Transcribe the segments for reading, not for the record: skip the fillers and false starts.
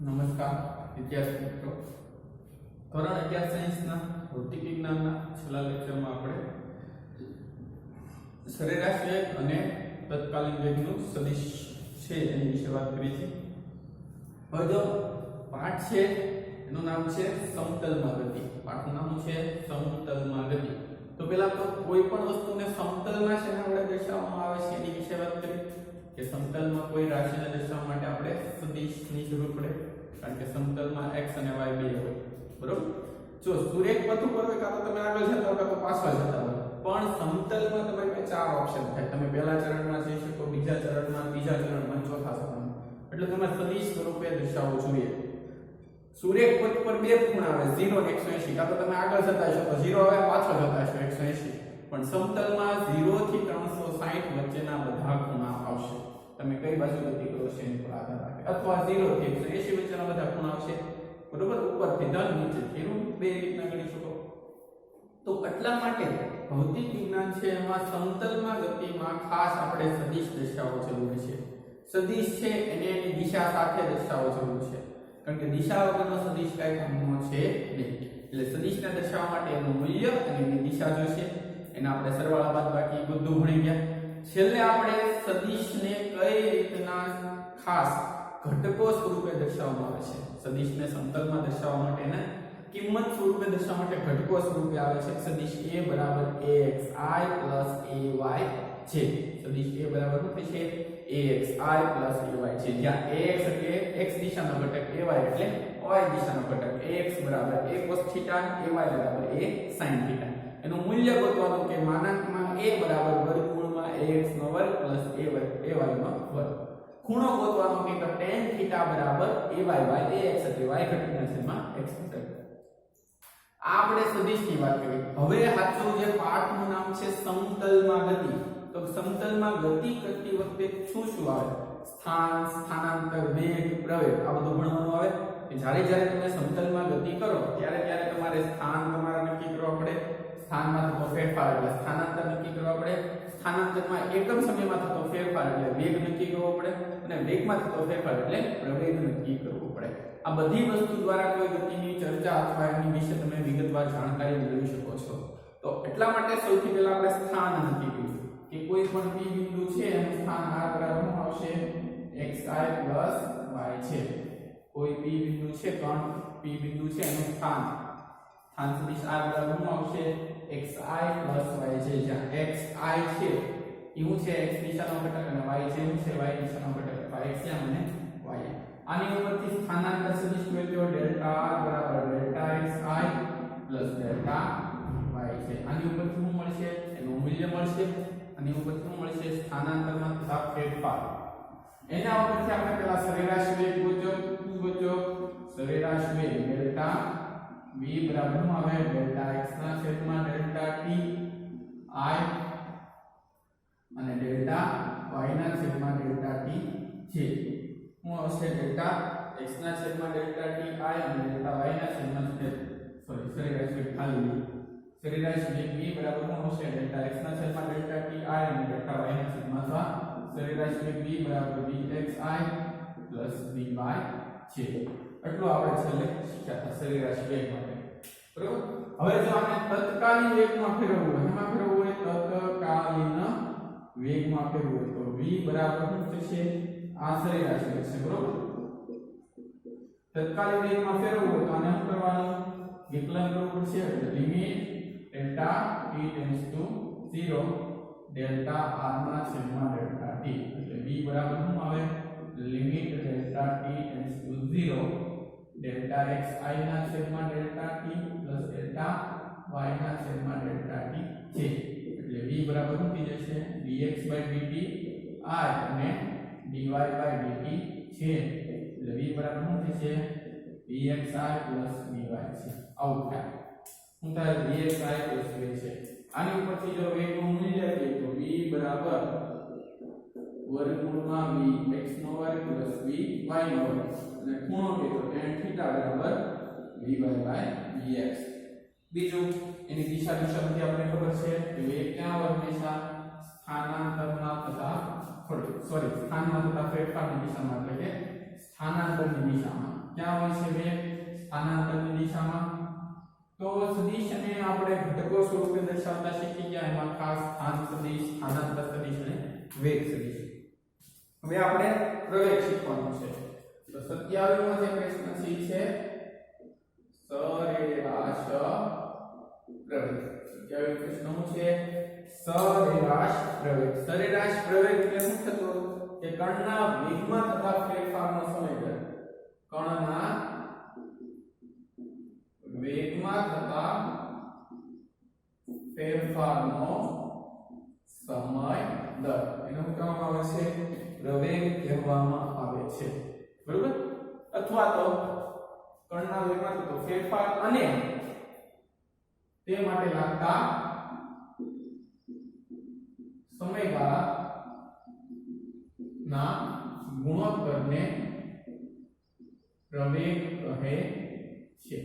નમસ્કાર વિદ્યાર્થી મિત્રો, ધોરણ 11 સાયન્સના ભૌતિક વિજ્ઞાનના છેલ્લા લેક્ચરમાં આપણે સરેરાશ વેગ અને તત્કાલીન વેગનું સદિશ છે એની વિશે વાત કરી છે. હવે જો પાઠ છે એનું નામ છે સમતલમાં ગતિ. પાઠનું નામ છે સમતલમાં ગતિ. તો પહેલા તો કોઈ પણ વસ્તુને સમતલમાં શેના વડે દર્શાવવામાં આવે છે એની વિશે વાત કરી કે સમતલમાં કોઈ રાશિને દર્શાવવા માટે આપણે સદિશની જરૂર પડે, કારણ કે સમતલમાં x અને y બે હોય. બરોબર? જો સુરેખ પથ ઉપર હોય કાં તો તમે આગળ જતા હો કાં તો પાછળ જતા હો, પણ સમતલમાં તમારી પાસે ચાર ઓપ્શન થાય. તમે પહેલા ચરણમાં જઈ શકો, બીજા ચરણમાં, ત્રીજા ચરણમાં, ચોથા ચરણમાં. એટલે તમારે સદિશ સ્વરૂપે દર્શાવવું જોઈએ. સુરેખ પથ પર બે ખૂણા આવે 0 અને 180. કાં તો તમે આગળ જતા હશો તો 0 આવે, પાછળ જતા હશો 180. પણ સમતલમાં 0 થી 360 વચ્ચેના બધા ખૂણા આવશે. તમે કઈ બાજુ ગતિ કરો છો એની પર આધાર રાખે, અથવા 0 થી 180 વચ્ચેના બધા ખૂણા આવશે. બરોબર? ઉપરથી ધન, નીચેથી ઋણ, બે રીતના ગણી શકો. તો એટલા માટે ભૌતિક વિજ્ઞાન છે એમાં સમતલમાં ગતિમાં ખાસ આપણે સદિશ દર્શાવવો જરૂરી છે. સદિશ છે એને એની દિશા સાથે દર્શાવવો જરૂરી છે, કારણ કે દિશા વગરનો સદિશ કઈ કામનો છે નહીં. એટલે સદિશને દર્શાવવા માટે એનું મૂલ્ય અને એની દિશા જોશે. એના આપણે સરવાળા બાદબાકી બધું ભણી ગયા. છેલ્લે આપણે સદિશને કઈ રીતના ખાસ ઘટકો સ્વરૂપે દર્શાવવામાં આવે છે. સદિશને સમતલમાં દર્શાવવા માટે એને કિંમત સ્વરૂપે દર્શાવવા માટે ઘટકો સ્વરૂપે આવે છે. સદિશ a બરાબર axi ay છે. સદિશ a બરાબર શું થશે? axi ay છે. જ્યાં ax એટલે x દિશાનો ઘટક, ay એટલે y દિશાનો ઘટક. ax બરાબર a cos θ, ay બરાબર a sin θ. એનું મૂલ્ય ગોતવાનું કે માનાંકમાં a બરાબર વર્ગમૂળમાં ax નો વર્ગ પ્લસ ay નો વર્ગ. ખૂણો ગોતવાનો કે tan θ બરાબર ay બાય ax એટલે y ઘટકના છેદમાં x ઘટક. આ આપણે સદિશની વાત કરી. હવે સાચું જે પાઠનું નામ છે સમતલમાં ગતિ. તો સમતલમાં ગતિ કરતી વખતે શું શું આવે? સ્થાન, સ્થાનાંતર, વેગ, પ્રવેગ, આ બધું ભણવાનું આવે. જ્યારે જ્યારે તમે સમતલમાં ગતિ કરો ત્યારે ત્યારે તમારે સ્થાન તમારે નક્કી કરવા પડે. સ્થાનમાં થતો ફેરફાર એટલે સ્થાનાંતર નક્કી કરવા પડે. સ્થાનાંતરમાં એકમ સમયમાં થતો ફેરફાર એટલે વેગ નક્કી કરવો પડે, અને વેગમાં થતો ફેરફાર એટલે પ્રવેગ નક્કી કરવો પડે. આ બધી વસ્તુ દ્વારા કોઈ ગતિની ચર્ચા અથવા એની વિશે તમે વિગતવાર જાણકારી મેળવી શકો છો. તો એટલા માટે સૌથી પહેલા આપણે સ્થાન નક્કી કર્યું કે કોઈ પણ p બિંદુ છે એનું સ્થાન r બરાબર શું આવશે? xi y છે. કોઈ p બિંદુ છે, કોણ p બિંદુ છે એનું સ્થાન સદિશ r બરાબર શું આવશે? xi y છે. જ્યાં xi છે એ શું છે? x દિશાનો ઘટક, અને y છે શું છે? y દિશાનો ઘટક. x અને y. આની ઉપરથી સ્થાનાંતર સદિશ મેળવ્યો ડેલ્ટા r બરાબર ડેલ્ટા xi ડેલ્ટા y છે. આની ઉપરથી શું મળશે? એનું મૂલ્ય મળશે. આની ઉપરથી શું મળશે? સ્થાનાંતરમાં થતા ફેરફાર. એના ઉપરથી આપણે પેલા સરેરાશ વેગ ગોત્યો. શું ગોત્યો? સરેરાશ વેગ ડેલ્ટા v બરાબર શું આવે? ડેલ્ટા x ના છેદમાં ડેલ્ટા t i અને ડેલ્ટા y ના છેદમાં ડેલ્ટા t છે. શું આવશે? ડેલ્ટા x ના છેદમાં ડેલ્ટા t i અને ડેલ્ટા y ના છેદમાં સરેરાશ વેગ ખાલી સરેરાશ વેગ v બરાબર શું આવશે? ડેલ્ટા x ના છેદમાં ડેલ્ટા t i અને ડેલ્ટા y ના છેદમાં સરેરાશ વેગ v બરાબર vxi vy છે. એટલું આપણે છેલ્લે શીખ્યા હતા સરેરાશ વેગ માટે. બરોબર? હવે જો આપણે તત્કાલીન વેગમાં ફેરવવું હોય, એમાં ફેરવવું હોય તત્કાલીન વેગમાં ફેરવવું હોય તો v બરાબર શું થશે? આ સરેરાશ વેગ છે. બરોબર? તત્કાલીન વેગમાં ફેરવવું હોય તો આને શું કરવાનું? વિકલન કરવું પડશે. એટલે limit delta t tends to 0 delta r ના છેદમાં ડેલ્ટા t. એટલે v બરાબર શું આવે? Limit delta t tends to 0 delta xi ના છેદમાં delta t plus delta y ના છેદમાં ડેલ્ટા t છે. એટલે v બરાબર શું થઈ જશે? dx/dt i અને dy/dt છે. એટલે v બરાબર શું થશે? dxi dy છે. આવું થાય. શું થાય? dxi dy છે. આની ઉપરથી જો વેગનું મૂલ્ય લઈએ તો v બરાબર વર્ગમૂળમાં vx નો વર્ગ પ્લસ vy નો વર્ગ, અને ખૂણો કે તો tan θ બરાબર vy/dx. બીજું એની દિશા બધી આપણે ખબર છે કે વેગ ક્યાં હંમેશા સ્થાનાંતરમાં થતા સ્થાનમાં થતા ફેરફારની દિશામાં, એટલે કે સ્થાનાંતરની દિશામાં ક્યાં હોય છે વેગ સ્થાનાંતરની દિશામાં તો સદિશને આપણે ઘટકો સ્વરૂપે દર્શાવતા શીખી ગયા એમાં ખાસ સ્થાન સદિશ સ્થાનાંતર સદિશ અને વેગ સદિશ હવે આપણે પ્રવેગ શીખવાનું છે તો 27મો જે પ્રશ્ન છે સરેરાશ પ્રવેગ 27 પ્રશ્ન છે સરેરાશ પ્રવેગ એટલે શું થતું કે કણના વેગમાં થતા ફેરફારનો સમય કણના વેગમાં થતા ફેરફારનો સમય દર એને શું કહેવામાં આવે છે પ્રવેગ કહેવામાં આવે છે બરોબર અથવા તો કણના વેગમાં થતો ફેરફાર અને તે માટે લાગતા સમયગાળા ના ગુણોત્તરને પ્રવેગ કહે છે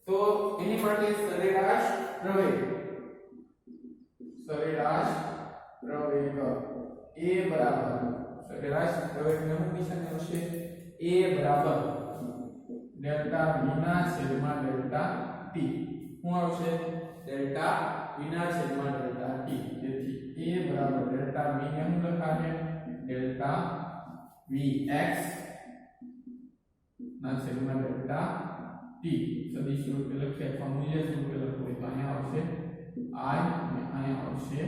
તો એની માટે સરેરાશ પ્રવેગ a બરાબર સરેરાશ પ્રવેગને હું નિશાની આવશે a બરાબર ડેલ્ટા v ના છેદમાં ડેલ્ટા t શું આવશે ડેલ્ટા v ના છેદમાં ડેલ્ટા t તેથી a બરાબર ડેલ્ટા v ને હું લખાશે ડેલ્ટા vx ના છેદમાં ડેલ્ટા t સદિશ રૂપે લખીએ અથવા મૂલ્ય સ્વરૂપે લખવું તો અહીંયા આવશે i અને અહીંયા આવશે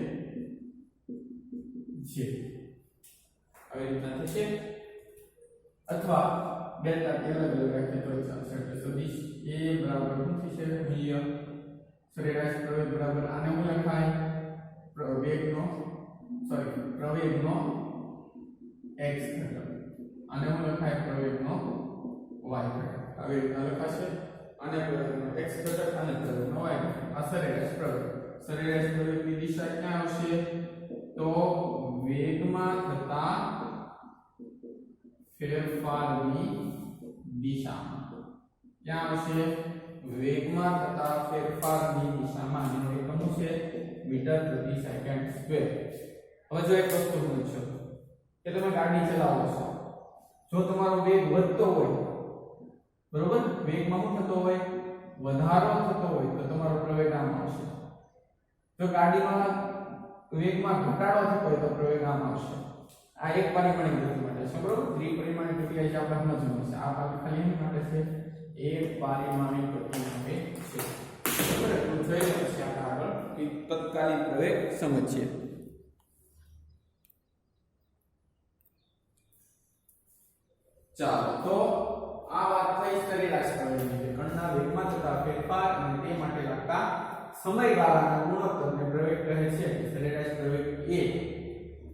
j આવી રીતના થશે અથવા ડેલ્ટા t અલગ અલગ રાખીએ તો ચાલશે એટલે સદિશ a બરાબર શું થશે મૂલ્ય સરેરાશ પ્રવેગ બરાબર આને હું લખાય પ્રવેગનો x ઘટક આને હું લખાય પ્રવેગનો y ઘટક આવી રીતના લખાશે આને પ્રવેગનો x ઘટક અને પ્રવેગનો y ઘટક આ સરેરાશ પ્રવેગની દિશા ક્યાં આવશે તો વેગમાં થતા ફેરફારની દિશામાં ક્યાં આવશે વેગમાં થતા ફેરફારની દિશામાં એનો એકમ છે મીટર પ્રતિ સેકન્ડ સ્ક્વેર હવે જો એક વસ્તુ પૂછો કે તમે ગાડી ચલાવો છો જો તમારો વેગ વધતો હોય બરોબર વેગમાં શું થતો હોય વધારો થતો હોય તો તમારો પ્રવેગ આમ આવશે જો ગાડીમાં વેગમાં ઘટાડો થતો હોય તો પ્રવેગ આમ આવશે આ એક પરિમાણીય ગતિ માટે છે બરોબર ત્રિપરિમાણીય ગતિ છે આપણે સમજવાનું છે આ બાજુ ખાલી એની માટે છે એક પરિમાણીય ગતિ માટે છે બરોબર તો જોઈએ પછી આપણે આગળ તત્કાલીન પ્રવેગ સમજીએ ચાલો તો આ વાત થઈ સરેરાશ પ્રવેગની કણના વેગમાં થતા ફેરફાર અને તે માટે લાગતા સમયગાળાના ગુણોત્તરને પ્રવેગ કહે છે સરેરાશ પ્રવેગ a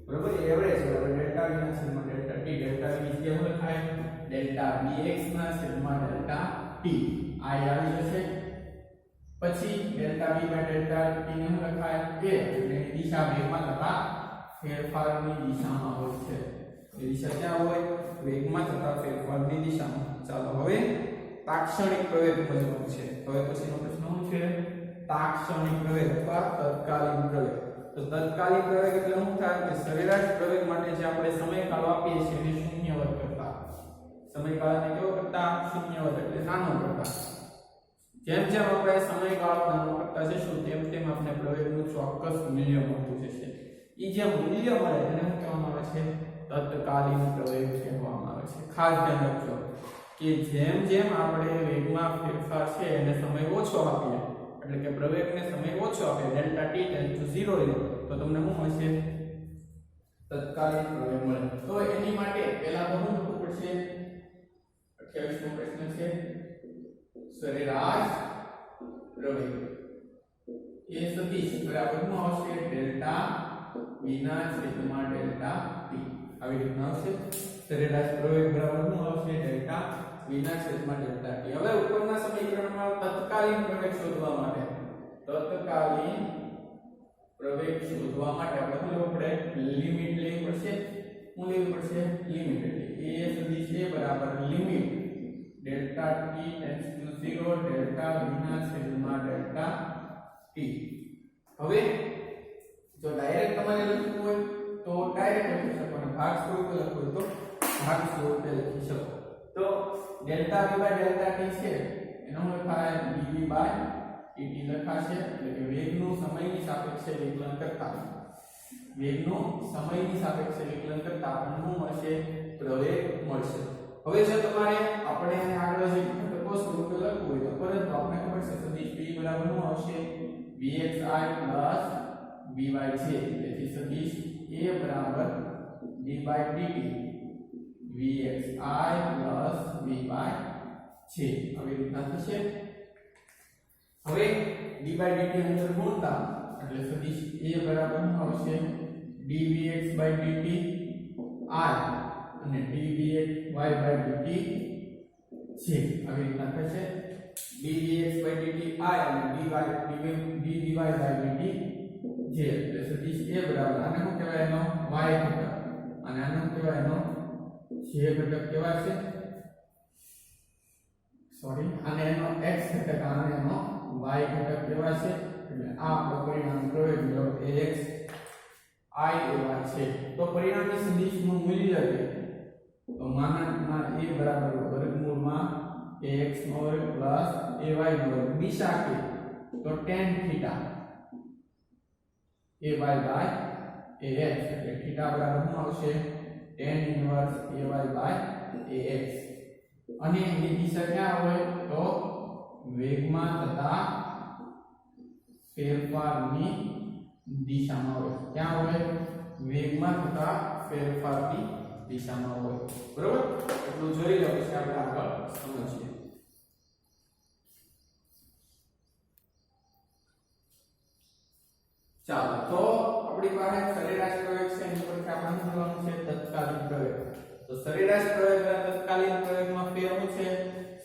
બરોબર એવરેજ બરાબર ડેલ્ટા v ના છેદમાં ડેલ્ટા t ડેલ્ટા v જે હું લખાય ડેલ્ટા vx ના છેદમાં ડેલ્ટા t આ આવી જશે પછી delta v by delta t ને હું લખાય a એટલે દિશા વેગમાં થતા ફેરફારની દિશામાં હોય છે એ દિશા ક્યાં હોય વેગમાં થતા ફેરફારની દિશામાં ચાલો હવે તાક્ષણિક પ્રવેગ સમજવાનું છે હવે પછીનો પ્રશ્ન શું છે તાક્ષણિક પ્રવેગ અથવા તત્કાલીન પ્રવેગ તો તત્કાલીન પ્રવેગ એટલે શું થાય કે સરેરાશ પ્રવેગ માટે જે આપણે સમયગાળો આપીએ છીએ એને શૂન્યવત કરતા સમયગાળાને કેવો કરતા શૂન્યવત એટલે નાનો કરતા જેમ જેમ આપણે સમયગાળો નાનો કરતા જઈશું તેમ તેમ આપણે પ્રવેગનું ચોક્કસ મૂલ્ય મળતું જશે એ જે મૂલ્ય મળે એને શું કહેવામાં આવે છે તત્કાલીન પ્રવેગ કહેવામાં આવે છે ખાસ ધ્યાન રાખજો કે જેમ જેમ આપણે વેગમાં ફેરફાર છે એને સમય ઓછો આપીએ એટલે કે પ્રવેગને સમય ઓછો આપે ડેલ્ટા t → 0 લે તો તમને શું મળશે તત્કાલીન પ્રવેગ મળે તો એની માટે પહેલા તો શું કરવું પડશે 28મો પ્રશ્ન છે સરેરાશ પ્રવેગ એ સદિશ બરાબર શું આવશે ડેલ્ટા v ના છેદમાં ડેલ્ટા t આવી રીતના આવશે સરેરાશ પ્રવેગ બરાબર શું આવશે ડેલ્ટા v ના છેદમાં ડેલ્ટા t હવે ઉપરના સમીકરણમાં તત્કાલીન પ્રવેગ શોધવા માટે આપણે શું લેવું પડે લિમિટ લેવી પડશે શું લેવી પડશે લિમિટ એટલે a સદિશ a બરાબર limit delta t → 0 delta v ના છેદમાં ડેલ્ટા t હવે જો ડાયરેક્ટ તમારે લખવું હોય તો ડાયરેક્ટ લખી શકો અને ભાગ સ્વરૂપે લખવું હોય તો ભાગ સ્વરૂપે લખી શકો તો delta v by delta t છે એનો લખાય dv બાય dt લખાશે એટલે કે વેગનું સમયની સાપેક્ષે વિકલન કરતા આપણને શું મળશે પ્રવેગ મળશે હવે જો તમારે આપણે એને આગળ જે ઘટકો સ્વરૂપે લખવું હોય તો પરંતુ આપણે ખબર છે સદિશ v બરાબર શું આવશે vxi vy છે તેથી સદિશ a બરાબર d by dt vxi vy છે આવી રીતના થશે હવે d બાય dt અંદર ગુણતા એટલે સદિશ a બરાબર શું આવશે dvx બાય dt i અને dvy બાય dt છે આવી રીતના થશે dvx બાય dt i અને dvy બાય dt જે એટલે સદિશ a બરાબર આને શું કહેવાય એનો y ઘટક અને આને શું કહેવાય એનો j ઘટક કહેવાય છે સોરી આને એનો x ઘટક આને એનો y ઘટક કહેવાય છે એટલે આ આપણો પરિણામ પ્રવેગ મેળવો ax I એવા છે તો પરિણામી સદિશનું મૂલ્ય છે તો માનાંકમાં a બરાબર વર્ગમૂળમાં ax નો વર્ગ પ્લસ ay નો વર્ગ દિશા કે તો tan theta ay by ax એટલે થીટા બરાબર શું આવશે tan inverse ay by ax અને એની દિશા ક્યાં હોય તો વેગમાં થતા ફેરફારની દિશામાં હોય ક્યાં હોય વેગમાં થતા ફેરફારની દિશામાં હોય બરોબર એટલું જોઈ લો પછી આપણે આગળ સમજીએ ચાલો તો આપણી પાસે સરેરાશ પ્રવેગ છે એની પરથી આપણે સમજવાનું છે તત્કાલીન પ્રવેગ તો સરેરાશ પ્રવેગ અને તત્કાલીન પ્રવેગમાં ફેર શું છે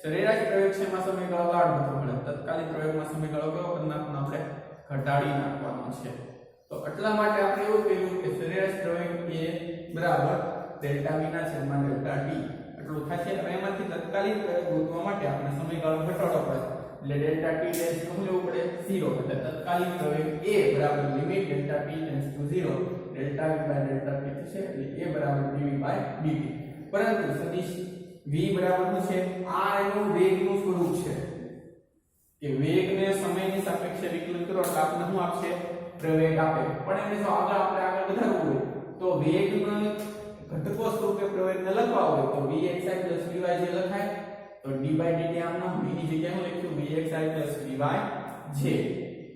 સરેરાશ પ્રવેગ છે એમાં સમયગાળો લાંબો મળે તત્કાલીન પ્રવેગમાં સમયગાળો કેવો કરી નાખવાનો આપણે ઘટાડી નાખવાનો છે તો એટલા માટે આપણે એવું કહ્યું કે સરેરાશ પ્રવેગ એ બરાબર ડેલ્ટા v ના છેદમાં ડેલ્ટા t એટલું થશે અને એમાંથી તત્કાલીન પ્રવેગ ગોતવા માટે આપણે સમયગાળો ઘટાડવો પડે એટલે ડેલ્ટા t ડેશ શું લેવું પડે 0 એટલે તત્કાલીન પ્રવેગ a બરાબર limit delta t tends to 0 delta v by delta t થશે એટલે a બરાબર dv બાય dt પરંતુ સદિશ v બરાબર શું છે આ એનું વેગનું સ્વરૂપ છે કે વેગને સમયની સાપેક્ષે વિકલન કરો એટલે આપણને શું આપશે પ્રવેગ આપે પણ એને જો આગળ વધારવું હોય તો વેગના ઘટકો સ્વરૂપે પ્રવેગને લખવા હોય તો vxi vy જે લખાય તો d by dt આમનો v ની જગ્યાએ હું લખ્યું vxi vy જે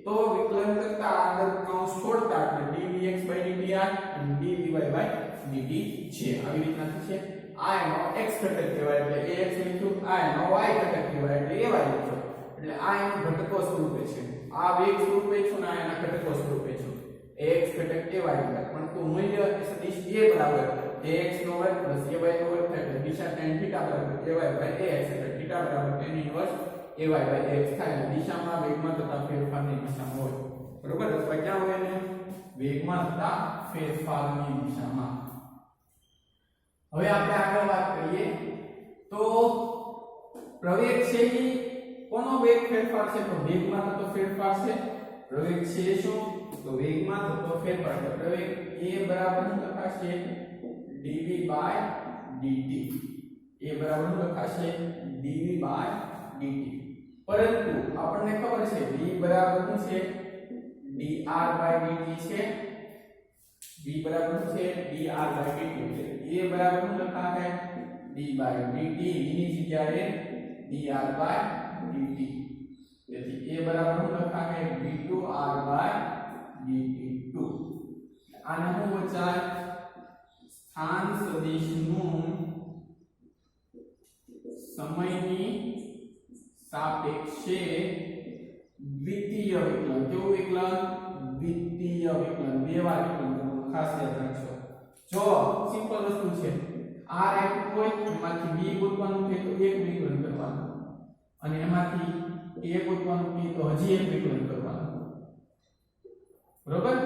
તો વિકલન કરતા આગળ કૌંસ છોડતા એટલે dvx by dt અને dvy by dt છે આવી રીતના થશે આ એનો x ઘટક કહેવાય એટલે ax લખ્યું આ એનો y ઘટક કહેવાય એટલે ay લખ્યું એટલે આ એનો ઘટકો સ્વરૂપે છે આ વેગ સ્વરૂપે છે અને આ એના ઘટકો સ્વરૂપે છે ax ઘટક ay ઘટક પણ તો મૂલ્ય સદિશ a બરાબર ax નો વર્ગ પ્લસ ay નો વર્ગ થાય એટલે દિશા tan થીટા બરાબર ay બાય ax એટલે થીટા બરાબર tan inverse ay by ax થાય એટલે દિશામાં વેગમાં થતા ફેરફારની દિશામાં હોય બરોબર અથવા ક્યાં હોય ને વેગમાં થતા ફેરફારની દિશામાં હવે આપણે આગળ વાત કરીએ તો પ્રવેગ છે કે કોનો વેગ ફેરફાર છે તો વેગમાં થતો ફેરફાર છે પ્રવેગ છે શું તો વેગમાં થતો ફેરફાર છે પ્રવેગ a બરાબર શું લખાશે dv બાય dt a બરાબર શું લખાશે dv બાય dt પરંતુ આપણને ખબર છે v બરાબર શું છે dr બાય dt છે v બરાબર શું છે dr બાય dt એટલે a બરાબર શું લખાશે d બાય dt ની જગ્યાએ dr બાય dt તેથી a બરાબર શું લખાશે d2r બાય dt2 આને શું બચાય સ્થાન સદિશનું સમયની સાપેક્ષે દ્વિતીય વિકલન કેવું વિકલન દ્વિતીય વિકલન બે વાર વિકલન ખાસ યાદ રાખજો જો સિમ્પલ વસ્તુ છે r આપ્યું હોય એમાંથી b ગોતવાનું છે તો એક વિકલન કરવાનું અને એમાંથી a ગોતવાનું છે તો હજી એક વિકલન કરવાનું બરોબર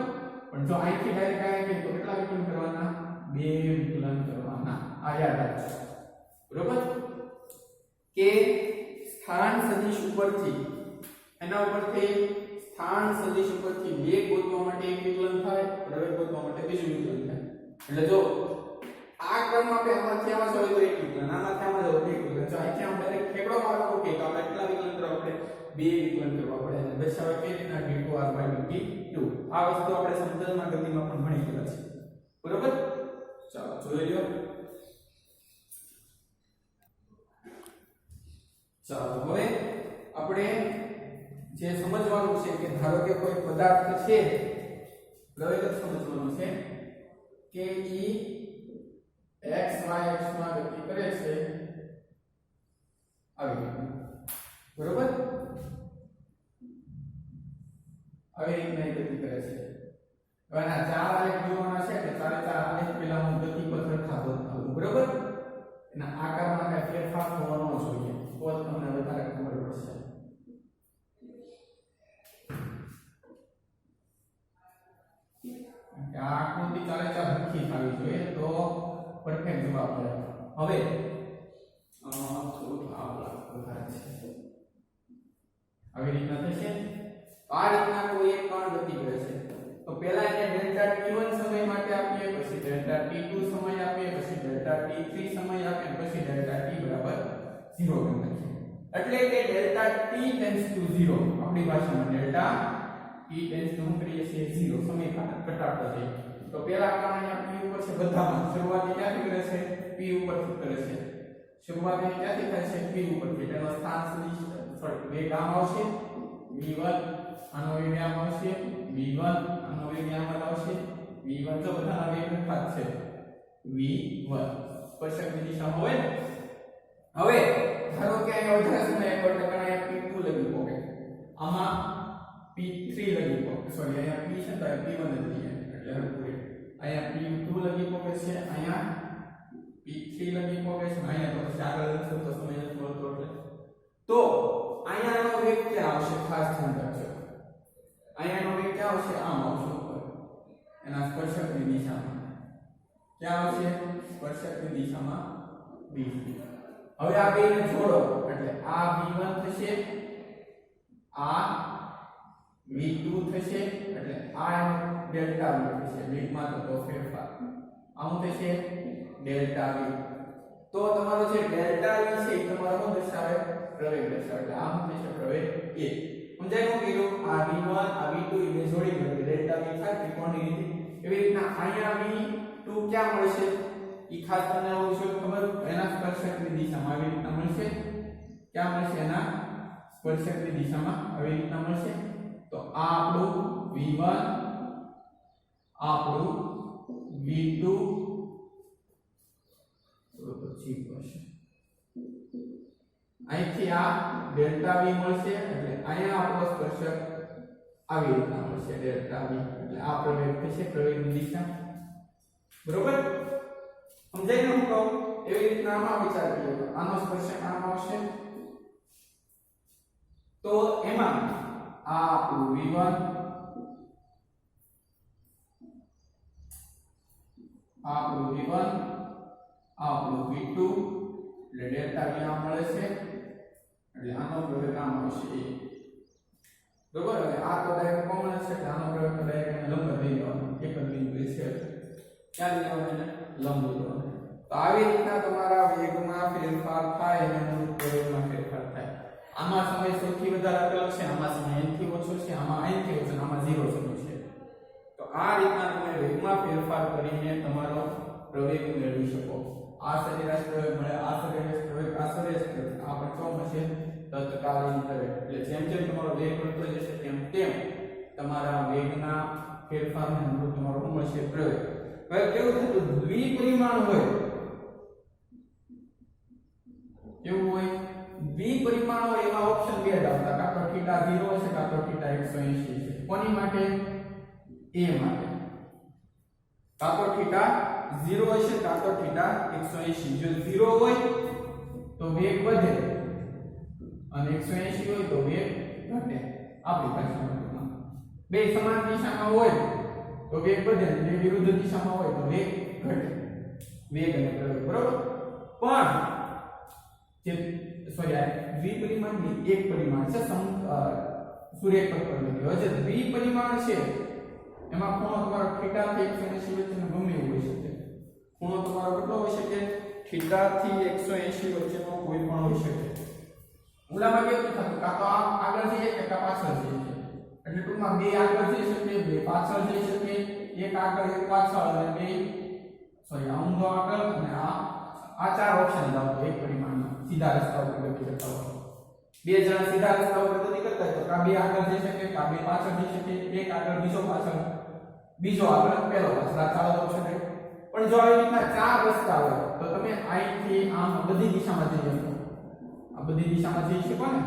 પણ જો અહીંથી ડાયરેક્ટ આવે તો કેટલા વિકલન કરવાના બે વિકલન કરવાના આ યાદ રાખજો બરોબર કે સ્થાન સદિશ ઉપરથી એના ઉપરથી સ્થાન સદિશ ઉપરથી વેગ ગોતવા માટે એક વિકલન થાય પ્રવેગ ગોતવા માટે બીજું વિકલન થાય એટલે જો આ ક્રમમાં આપણે આમાંથી આમાં જાય તો એક વિકલન આમાંથી આમાં જાય તો એક વિકલન જો અહીંથી આમાં મળી ગયેલા છે બરોબર ચાલો જોઈ લો ચાલો હવે આપણે જે સમજવાનું છે કે ધારો કે કોઈ પદાર્થ છે પ્રવેગ સમજવાનું છે કે ઈ x y અક્ષ માં ગતિ કરે છે આવી રીતે બરોબર આવી રીતે ગતિ કરે છે હવે આ ચાર આલેખ દોરવાના છે કે ચારે ચાર આલેખ પહેલા હું ગતિ પથ રખાતો આવું બરોબર એના આકારમાં કઈ ફેરફાર થવાનો જોઈએ તો તમને વધારે ખબર પડશે આ આકૃતિ ચારે ચાર હરખી થવી જોઈએ તો પરફેક્ટ જવાબ મળે હવે થોડું વધારે છે આવી રીતના થશે આ રીતના કોઈ એક કણ ગતિ કરે છે તો પહેલા એને ડેલ્ટા t1 સમય માટે આપીએ પછી ડેલ્ટા t2 સમય આપીએ પછી ડેલ્ટા t3 સમય આપીએ પછી ડેલ્ટા t બરાબર 0 કરી નાખીએ એટલે કે ડેલ્ટા t ટેન્ડ્સ ટુ 0 આપણી ભાષામાં ડેલ્ટા t ટેન્ડ્સ ટુ કરીએ છીએ 0 સમય ઘટાડતો જાય તો પહેલા કણ અહીંયા p ઉપર છે બધામાં શરૂઆત ક્યાંથી કરે છે p ઉપરથી કરે છે શરૂઆત ક્યાંથી થાય છે p ઉપરથી તેનો સ્થાન સોરી વેગ આમ આવશે v1 આનો વેગ આમ આવશે v1 આનો વેગ આમ આવશે v1 તો બધાના વેગ સરખા જ છે v1 સ્પર્શકની દિશામાં હોય હવે ધારો કે અહીંયા વધારે સમય પર અહીંયા p2 લગી પોકે આમાં p3 લગી પોકે સોરી અહીંયા p છે તો p1 જ લઈએ એટલે પૂરે અહીંયા p2 લગી પોકે છે અહીંયા p3 લગી પોકે છે અહીંયા તો પછી આગળ લખશું તો સમય નથી મળતો એટલે તો અહીંયાનો વેગ ક્યાં આવશે ખાસ ધ્યાન રાખજો અહીંયાનો વેગ ક્યાં આવશે આમ આવશે ઉપર એના સ્પર્શકની દિશામાં ક્યાં આવશે સ્પર્શકની દિશામાં b હવે આ બેને જોડો એટલે આ v1 થશે આ v2 થશે એટલે આ ડેલ્ટા v થશે વેગમાં તો ફેરફાર આમ થશે ડેલ્ટા v તો તમારો જે ડેલ્ટા v છે એ તમારો શું દર્શાવે પ્રવેગ દર્શાવે એટલે આમ થશે પ્રવેગ a સમજાયું કીધું આ v1 આ v2 એને જોડી દો ડેલ્ટા v થાય ત્રિકોણની રીતે એવી રીતના અહીંયા v2 ક્યાં મળશે ઈ ખાસ તમને આવું છે ખબર એના સ્પર્શકની દિશામાં આવી રીતના મળશે ક્યાં મળશે એના સ્પર્શકની દિશામાં આવી રીતના મળશે તો આ આપણું v1 આપણું v2 તો પછી મળશે અહીંથી આ ડેલ્ટા v મળશે એટલે અહીંયા આપણો સ્પર્શક આવી રીતના મળશે ડેલ્ટા v એટલે આ પ્રવેગ થશે પ્રવેગની દિશા બરોબર સમજાય ને હું કહું એવી રીતના આમાં વિચાર કર્યો આનો સ્પર્શક આમ આવશે તો એમાં આ આપણું v1 આપણું v1 આપણું v2 એટલે ડેલ્ટા v આમ મળે છે એટલે આનો પ્રવેગ આમ આવશે બરોબર હવે આ તો ડાયરેક્ટ કોમન છે એટલે આનો પ્રવેગ તો ડાયરેક્ટ લંબ લઈ લેવાનો એક જ બિંદુ છે ક્યાં લઈ લેવાનો લંબ લેવાનો તો આવી રીતના તમારા વેગમાં ફેરફાર થાય અને અનુરૂપ પ્રવેગમાં ફેરફાર થાય આમાં સમય સૌથી વધારે આપેલો છે આમાં સમય n થી ઓછો છે આમાં n થી ઓછો આમાં 0 સમય છે તો આ રીતના તમે વેગમાં ફેરફાર કરીને તમારો પ્રવેગ મેળવી શકો આ સરેરાશ પ્રવેગ મળે આ સરેરાશ પ્રવેગ આ સરેરાશ પ્રવેગ આ પણ શું મળશે તત્કાલીન પ્રવેગ એટલે જેમ જેમ તમારો વેગ વધતો જશે તેમ તેમ તમારા વેગના ફેરફારને અનુરૂપ તમારો શું મળશે પ્રવેગ હવે કેવું થતું દ્વિપરિમાણ હોય કેવું હોય દ્વિપરિમાણ હોય એમાં ઓપ્શન બે જ આવતા કાં તો θ 0 છે કાં તો θ 180 છે કોની માટે a માટે કાં તો θ 0 હશે કાં તો θ 180 જો 0 હોય તો વેગ વધે અને 180 હોય તો વેગ ઘટે આપણી ભાષામાં બે સમાન દિશામાં હોય તો વેગ વધે અને વિરુદ્ધ દિશામાં હોય તો વેગ ઘટે વેગ અને પ્રવેગ બરોબર પણ જે સોરી દ્વિપરિમાણની એક પરિમાણ છે સુરેખ પર પદ્ધતિ હવે જે દ્વિપરિમાણ છે એમાં ખૂણો તમારો θ થી 180 વચ્ચેનો ગમે એવો હોઈ શકે ખૂણો તમારો કેટલો હોઈ શકે θ થી 180 વચ્ચેનો કોઈ પણ હોઈ શકે મૂળામાં કેવું થતું કાં તો આગળ જઈએ કે કાં પાછળ જઈએ એટલે ટૂંકમાં બે આગળ જઈ શકે બે પાછળ જઈ શકે એક આગળ એક પાછળ અને બે સોરી આ ઊંધો આગળ અને આ ચાર ઓપ્શન દાવ એક પરિમાણમાં સીધા રસ્તા ઉપર ગતિ કરતા હોય બે જણા સીધા રસ્તા ઉપર ગતિ કરતા હોય તો કા બે આગળ જઈ શકે કા બે પાછળ જઈ શકે એક આગળ બીજો પાછળ બીજો આગળ પહેલો પાછળ આ ચાર ઓપ્શન છે પણ જો આવી રીતના ચાર રસ્તા હોય તો તમે અહીંથી આમ બધી દિશામાં જઈ શકો આ બધી દિશામાં જઈ શકો ને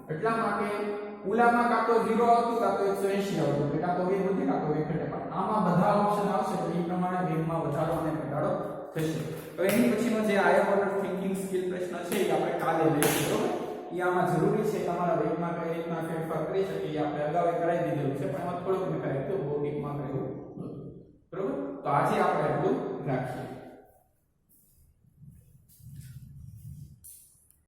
એટલા માટે ઉલામાં કાં તો 0 આવતું કાં તો 180 આવતું કે કાં તો વેગ વધે કાં તો વેગ ઘટે પણ આમાં બધા ઓપ્શન આવશે તો એ પ્રમાણે વેગમાં વધારો અને ઘટાડો થશે તો એની પછીનો જે હાયર ઓર્ડર થિંકિંગ સ્કિલ પ્રશ્ન છે એ આપણે કાલે લઈશું બરોબર એ આમાં જરૂરી છે તમારા વેગમાં કઈ રીતના ફેરફાર કરી શકે એ આપણે અગાઉ કરાવી દીધેલું છે પણ એમાં થોડુંક મેં કરાવ્યું તો બહુ ડીપમાં કર્યું નહોતું બરોબર તો આજે આપણે એટલું રાખીએ